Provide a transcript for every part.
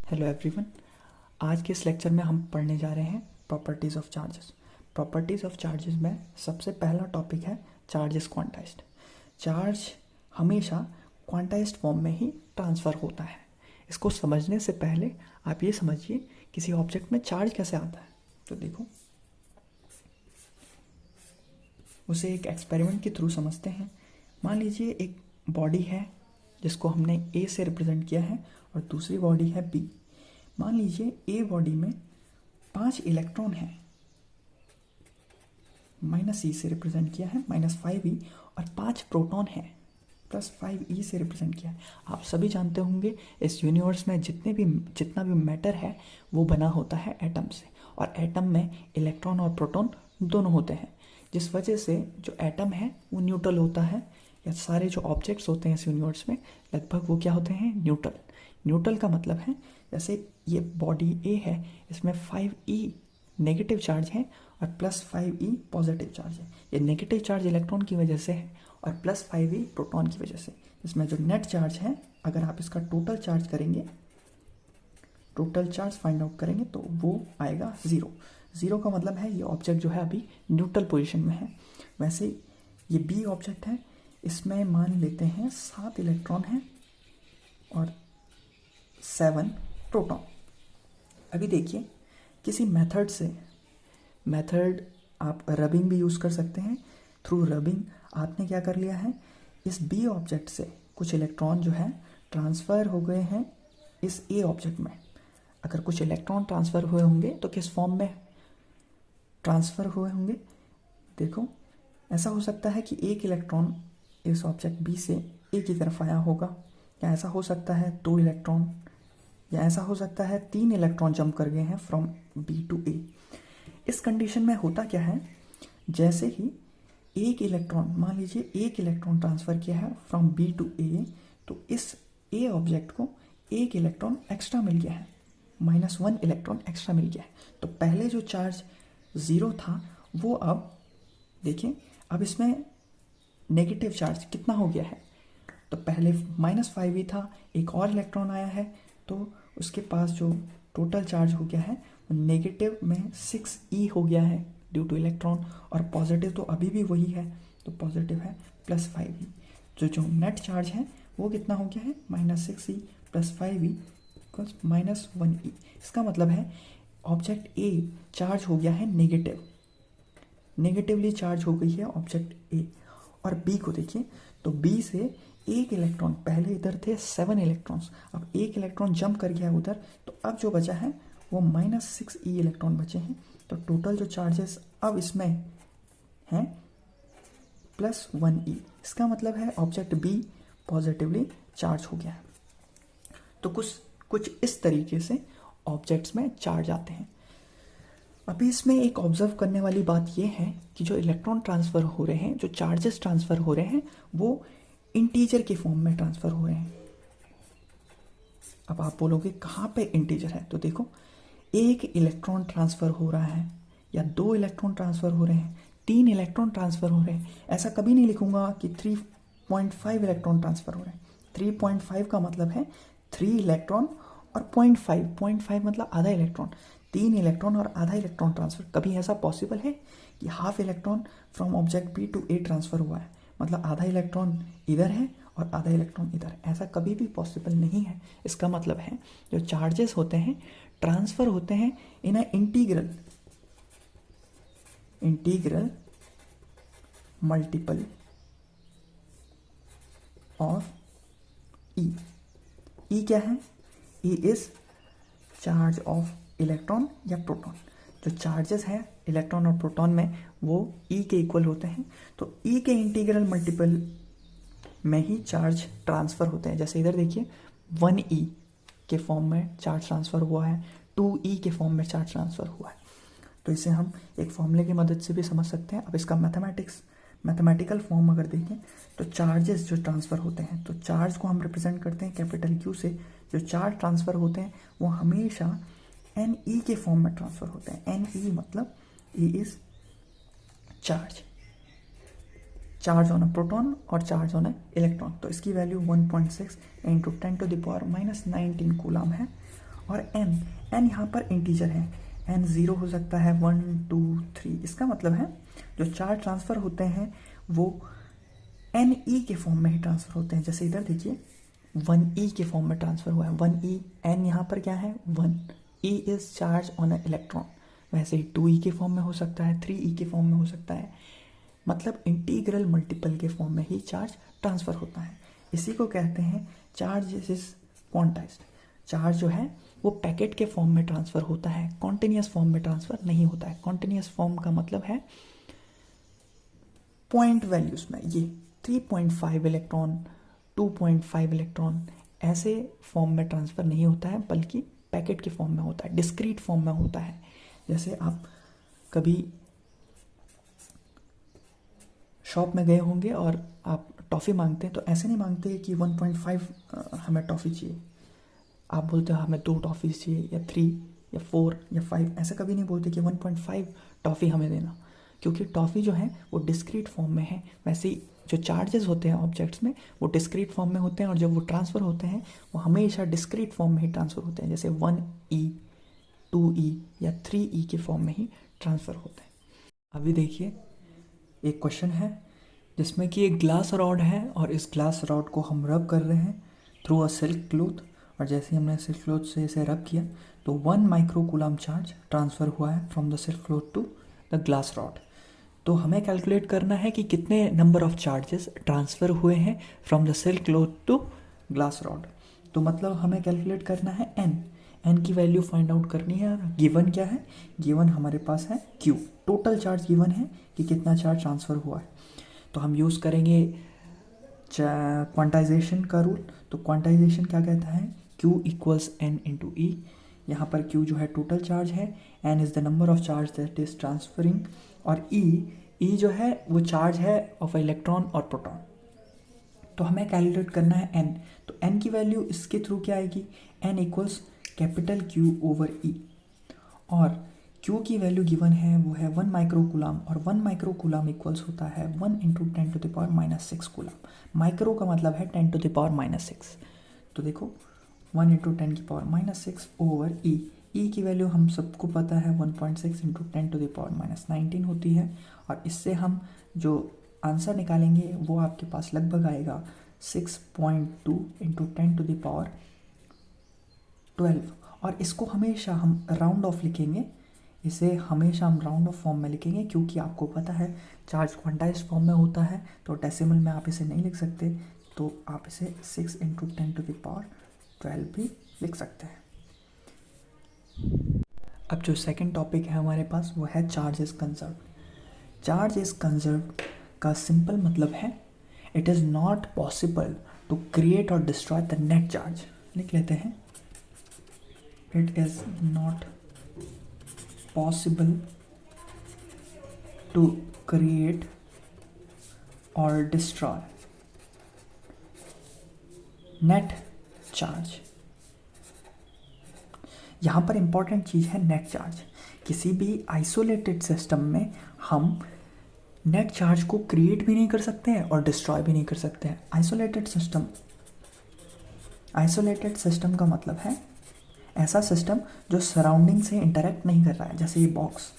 Hello everyone. आज के इस लेक्चर में हम पढ़ने जा रहे हैं properties of charges. Properties of charges में सबसे पहला टॉपिक है चार्जेस क्वांटाइज्ड। चार्ज हमेशा क्वांटाइज्ड फॉर्म में ही ट्रांसफ़र होता है। इसको समझने से पहले आप ये समझिए किसी ऑब्जेक्ट में चार्ज कैसे आता है। तो देखो, उसे एक एक्सपेरिमेंट के थ्रू समझते हैं। मान लीजिए एक बॉडी है जिसको हमने ए से रिप्रेजेंट किया है और दूसरी बॉडी है बी। मान लीजिए ए बॉडी में 5 इलेक्ट्रॉन हैं, -e से रिप्रेजेंट किया है, -5e, और 5 प्रोटॉन हैं, +5e से रिप्रेजेंट किया है। आप सभी जानते होंगे इस यूनिवर्स में जितना भी मैटर है वो बना होता है एटम से, और एटम में इलेक्ट्रॉन और प्रोटॉन दोनों होते हैं, जिस वजह से जो एटम है वो न्यूट्रल होता है। या सारे जो ऑब्जेक्ट्स होते हैं इस यूनिवर्स में लगभग वो क्या होते हैं, न्यूट्रल। न्यूट्रल का मतलब है जैसे ये बॉडी ए है, इसमें 5e नेगेटिव चार्ज है और +5e पॉजिटिव चार्ज है। ये नेगेटिव चार्ज इलेक्ट्रॉन की वजह से है और +5e प्रोटॉन की वजह से। इसमें जो नेट चार्ज है, अगर आप इसका टोटल चार्ज करेंगे, टोटल चार्ज फाइंड आउट करेंगे तो वो आएगा 0। 0 का मतलब है ये ऑब्जेक्ट जो है अभी न्यूट्रल पोजीशन में है। वैसे ये बी ऑब्जेक्ट है, इसमें मान लेते हैं 7 इलेक्ट्रॉन हैं और 7 प्रोटॉन। अभी देखिए, किसी मेथड आप रबिंग भी यूज़ कर सकते हैं। थ्रू रबिंग आपने क्या कर लिया है, इस बी ऑब्जेक्ट से कुछ इलेक्ट्रॉन जो है ट्रांसफ़र हो गए हैं इस ए ऑब्जेक्ट में। अगर कुछ इलेक्ट्रॉन ट्रांसफ़र हुए होंगे तो किस फॉर्म में ट्रांसफ़र हुए होंगे, देखो, ऐसा हो सकता है कि एक इलेक्ट्रॉन इस ऑब्जेक्ट बी से ए की तरफ आया होगा, या ऐसा हो सकता है 2 इलेक्ट्रॉन, या ऐसा हो सकता है 3 इलेक्ट्रॉन जंप कर गए हैं फ्रॉम बी टू ए। इस कंडीशन में होता क्या है, जैसे ही एक इलेक्ट्रॉन, मान लीजिए एक इलेक्ट्रॉन ट्रांसफ़र किया है फ्रॉम बी टू ए, तो इस ए ऑब्जेक्ट को एक इलेक्ट्रॉन एक्स्ट्रा मिल गया है, -1 इलेक्ट्रॉन एक्स्ट्रा मिल गया है। तो पहले जो चार्ज 0 था वो अब देखिए, अब इसमें नेगेटिव चार्ज कितना हो गया है। तो पहले -5e था, एक और इलेक्ट्रॉन आया है, तो उसके पास जो टोटल चार्ज हो गया है वो नेगेटिव में 6e हो गया है ड्यू टू इलेक्ट्रॉन, और पॉजिटिव तो अभी भी वही है, तो पॉजिटिव है +5e। जो नेट चार्ज है वो कितना हो गया है, -6e + 5e -1e। इसका मतलब है ऑब्जेक्ट ए चार्ज हो गया है नेगेटिवली चार्ज हो गई है ऑब्जेक्ट ए। और बी को देखिए, तो बी से एक इलेक्ट्रॉन, पहले इधर थे 7 इलेक्ट्रॉन्स, अब एक इलेक्ट्रॉन जंप कर गया उधर, तो अब जो बचा है वो -6e इलेक्ट्रॉन बचे हैं। तो टोटल जो चार्जेस अब इसमें हैं +1e। इसका मतलब है ऑब्जेक्ट बी पॉजिटिवली चार्ज हो गया है। तो कुछ इस तरीके से ऑब्जेक्ट्स में चार्ज आते हैं। अभी इसमें एक ऑब्जर्व करने वाली बात यह है कि जो इलेक्ट्रॉन ट्रांसफ़र हो रहे हैं, जो चार्जेस ट्रांसफ़र हो रहे हैं, वो इंटीजर के फॉर्म में ट्रांसफ़र हो रहे हैं। अब आप बोलोगे कहाँ पे इंटीजर है, तो देखो, एक इलेक्ट्रॉन ट्रांसफ़र हो रहा है, या 2 इलेक्ट्रॉन ट्रांसफ़र हो रहे हैं, 3 इलेक्ट्रॉन ट्रांसफ़र हो रहे हैं। ऐसा कभी नहीं लिखूंगा कि 3.5 इलेक्ट्रॉन ट्रांसफ़र हो रहे हैं। 3.5 का मतलब है 3 इलेक्ट्रॉन और 0.5 मतलब आधा इलेक्ट्रॉन। 3 इलेक्ट्रॉन और आधा इलेक्ट्रॉन ट्रांसफ़र, कभी ऐसा पॉसिबल है कि half electron from object B to A transfer हुआ है, मतलब आधा इलेक्ट्रॉन इधर है और आधा इलेक्ट्रॉन इधर, ऐसा कभी भी पॉसिबल नहीं है। इसका मतलब है जो चार्जेस होते हैं ट्रांसफ़र होते हैं इन अ इंटीग्रल मल्टीपल ऑफ ई। ई क्या है, E is charge of electron या प्रोटॉन। जो चार्जेस हैं इलेक्ट्रॉन और प्रोटॉन में वो ई के इक्वल होते हैं, तो ई के इंटीग्रल मल्टीपल में ही चार्ज ट्रांसफ़र होते हैं। जैसे इधर देखिए, 1e के फॉर्म में चार्ज ट्रांसफ़र हुआ है, 2e के फॉर्म में चार्ज ट्रांसफ़र हुआ है। तो इसे हम एक फॉर्मूले की मदद से भी समझ सकते हैं। अब इसका मैथमेटिकल फॉर्म अगर देखें तो चार्जेस जो ट्रांसफ़र होते हैं, तो चार्ज को हम रिप्रेजेंट करते हैं कैपिटल Q से। जो चार्ज ट्रांसफ़र होते हैं वो हमेशा NE के फॉर्म में ट्रांसफ़र होते हैं। NE मतलब E is charge on a proton और चार्ज ऑन अ इलेक्ट्रॉन। तो इसकी वैल्यू 1.6 × 10⁻⁻19 कूलम है। और n यहाँ पर इंटीजर है, n 0 हो सकता है, 1 2 3। इसका मतलब है जो चार्ज ट्रांसफ़र होते हैं वो NE के फॉर्म में ही ट्रांसफ़र होते हैं। जैसे इधर देखिए 1E के फॉर्म में ट्रांसफ़र हुआ है, 1E, n यहाँ पर क्या है 1, E is charge on a electron. वैसे ही 2E के फॉर्म में हो सकता है, 3E के फॉर्म में हो सकता है, मतलब इंटीग्रल मल्टीपल के फॉर्म में ही चार्ज ट्रांसफ़र होता है। इसी को कहते हैं चार्ज इज क्वांटाइज्ड। चार्ज जो है वो पैकेट के फॉर्म में ट्रांसफ़र होता है, कॉन्टिन्यूस फॉर्म में ट्रांसफ़र नहीं होता है। कॉन्टिन्यूस फॉर्म का मतलब है पॉइंट वैल्यूज़ में, ये 3.5 इलेक्ट्रॉन, 2.5 इलेक्ट्रॉन ऐसे फॉर्म में ट्रांसफ़र नहीं होता है, बल्कि पैकेट के फॉर्म में होता है, डिस्क्रीट फॉर्म में होता है। जैसे आप कभी शॉप में गए होंगे और आप टॉफ़ी मांगते हैं तो ऐसे नहीं मांगते कि 1.5 हमें टॉफ़ी चाहिए, आप बोलते हो हमें 2 टॉफ़ी चाहिए या 3 या 4 या 5, ऐसा कभी नहीं बोलते कि 1.5 टॉफ़ी हमें देना, क्योंकि टॉफ़ी जो है वो डिस्क्रीट फॉर्म में है। वैसे ही जो चार्जेस होते हैं ऑब्जेक्ट्स में वो डिस्क्रीट फॉर्म में होते हैं, और जब वो ट्रांसफ़र होते हैं वो हमेशा डिस्क्रीट फॉर्म में ही ट्रांसफ़र होते हैं। जैसे 1E 2E या 3E के फॉर्म में ही ट्रांसफ़र होते हैं। अभी देखिए एक क्वेश्चन है जिसमें कि एक ग्लास रॉड है और इस ग्लास रॉड को हम रब कर रहे हैं थ्रू अ सिल्क क्लॉथ, और जैसे हमने सिल्क क्लॉथ से इसे रब किया तो 1 माइक्रोकूलम चार्ज ट्रांसफ़र हुआ है from the silk cloth to the glass rod. तो हमें कैलकुलेट करना है कि कितने नंबर ऑफ चार्जेस ट्रांसफ़र हुए हैं from the silk cloth to glass rod. तो मतलब हमें कैलकुलेट करना है n की वैल्यू फाइंड आउट करनी है। गिवन क्या है, गिवन हमारे पास है q, टोटल चार्ज गिवन है कि कितना चार्ज ट्रांसफ़र हुआ है। तो हम यूज़ करेंगे क्वांटाइजेशन का रूल। तो क्वांटाइजेशन क्या कहता है, q इक्वल्स n इंटू ई। यहाँ पर q जो है टोटल चार्ज है, n is the number of charge that is transferring, और e जो है वो चार्ज है ऑफ इलेक्ट्रॉन और प्रोटॉन। तो हमें कैलकुलेट करना है n। तो n की वैल्यू इसके थ्रू क्या आएगी, n equals capital Q over E, और Q की वैल्यू गिवन है वो है 1 माइक्रोकूलम, और 1 माइक्रोकूलम इक्वल्स होता है 1 into 10 to the power minus 6 coulomb. Micro का मतलब है 10 टू द पावर माइनस 6। तो देखो 1 इंटू 10 की power minus 6 over E। E की वैल्यू हम सबको पता है 1.6 into 10 to the power minus 19 होती है, और इससे हम जो आंसर निकालेंगे वो आपके पास लगभग आएगा 6.2 इंटू 10 टू द पावर 12। और इसको हमेशा हम राउंड ऑफ लिखेंगे, इसे हमेशा हम राउंड ऑफ फॉर्म में लिखेंगे, क्योंकि आपको पता है चार्ज क्वांटाइज्ड फॉर्म में होता है, तो डेसिमल में आप इसे नहीं लिख सकते, तो आप इसे 6 इंटू 10 टू द पावर 12 भी लिख सकते हैं। अब जो सेकंड टॉपिक है हमारे पास वो है charge is conserve. Charge is conserve का सिंपल मतलब है it is not possible to create और डिस्ट्रॉय द नेट चार्ज। लिख लेते हैं, it is not possible to create or destroy net charge। यहाँ पर इंपॉर्टेंट चीज़ है नेट चार्ज। किसी भी आइसोलेटेड सिस्टम में हम नेट चार्ज को क्रिएट भी नहीं कर सकते हैं और डिस्ट्रॉय भी नहीं कर सकते हैं। आइसोलेटेड सिस्टम का मतलब है ऐसा सिस्टम जो सराउंडिंग से इंटरेक्ट नहीं कर रहा है। जैसे ये बॉक्स,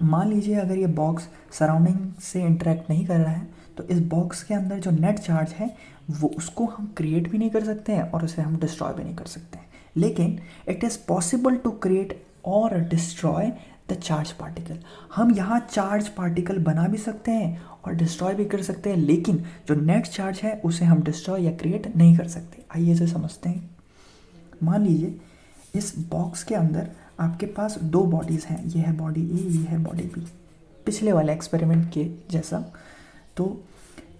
मान लीजिए अगर ये बॉक्स सराउंडिंग से इंटरेक्ट नहीं कर रहा है तो इस बॉक्स के अंदर जो नेट चार्ज है वो उसको हम क्रिएट भी नहीं कर सकते हैं और उसे हम डिस्ट्रॉय भी नहीं कर सकते हैं। लेकिन it is possible to create और डिस्ट्रॉय द चार्ज पार्टिकल। हम यहाँ चार्ज पार्टिकल बना भी सकते हैं और डिस्ट्रॉय भी कर सकते हैं, लेकिन जो नेट चार्ज है उसे हम डिस्ट्रॉय या क्रिएट नहीं कर सकते। आइए इसे समझते हैं। मान लीजिए इस बॉक्स के अंदर आपके पास 2 बॉडीज़ हैं, ये है बॉडी ए, ये है बॉडी बी, पिछले वाले एक्सपेरिमेंट के जैसा। तो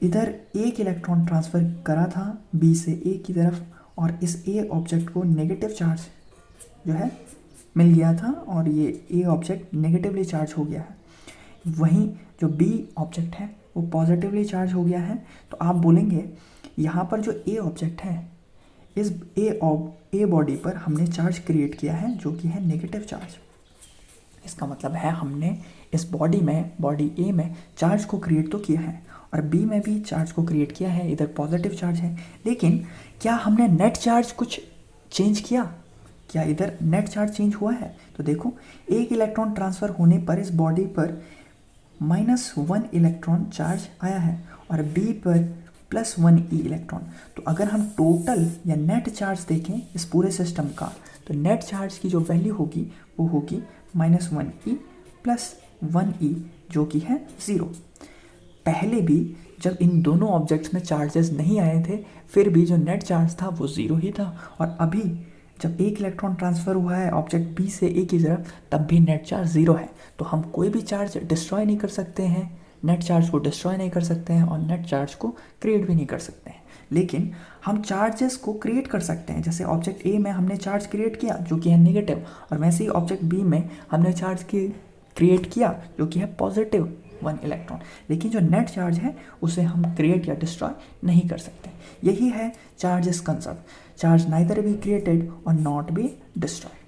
इधर एक इलेक्ट्रॉन ट्रांसफ़र करा था बी से ए की तरफ, और इस ए ऑब्जेक्ट को नेगेटिव चार्ज जो है मिल गया था और ये ए ऑब्जेक्ट नेगेटिवली चार्ज हो गया है। वहीं जो बी ऑब्जेक्ट है वो पॉजिटिवली चार्ज हो गया है। तो आप बोलेंगे यहाँ पर जो ए ऑब्जेक्ट है इस ए बॉडी पर हमने चार्ज क्रिएट किया है जो कि है नेगेटिव चार्ज। इसका मतलब है हमने इस बॉडी ए में चार्ज को क्रिएट तो किया है और बी में भी चार्ज को क्रिएट किया है, इधर पॉजिटिव चार्ज है। लेकिन क्या हमने नेट चार्ज कुछ चेंज किया, क्या इधर नेट चार्ज चेंज हुआ है? तो देखो, एक इलेक्ट्रॉन ट्रांसफ़र होने पर इस बॉडी पर -1 इलेक्ट्रॉन चार्ज आया है और बी पर +1 ई इलेक्ट्रॉन। तो अगर हम टोटल या नेट चार्ज देखें इस पूरे सिस्टम का, तो नेट चार्ज की जो वैल्यू होगी वो होगी -1 ई +1 ई, जो कि है 0। पहले भी जब इन दोनों ऑब्जेक्ट्स में चार्जेस नहीं आए थे, फिर भी जो नेट चार्ज था वो 0 ही था। और अभी जब एक इलेक्ट्रॉन ट्रांसफ़र हुआ है ऑब्जेक्ट बी से ए की तरफ, तब भी नेट चार्ज 0 है। तो हम कोई भी चार्ज डिस्ट्रॉय नहीं कर सकते हैं, नेट चार्ज को डिस्ट्रॉय नहीं कर सकते हैं और नेट चार्ज को क्रिएट भी नहीं कर सकते हैं। लेकिन हम चार्जेस को क्रिएट कर सकते हैं। जैसे ऑब्जेक्ट ए में हमने चार्ज क्रिएट किया जो कि है नेगेटिव, और वैसे ही ऑब्जेक्ट बी में हमने चार्ज क्रिएट किया जो कि है +1 इलेक्ट्रॉन। लेकिन जो नेट चार्ज है उसे हम क्रिएट या डिस्ट्रॉय नहीं कर सकते। यही है charge is conserve, charge neither be created और नॉट बी डिस्ट्रॉयड।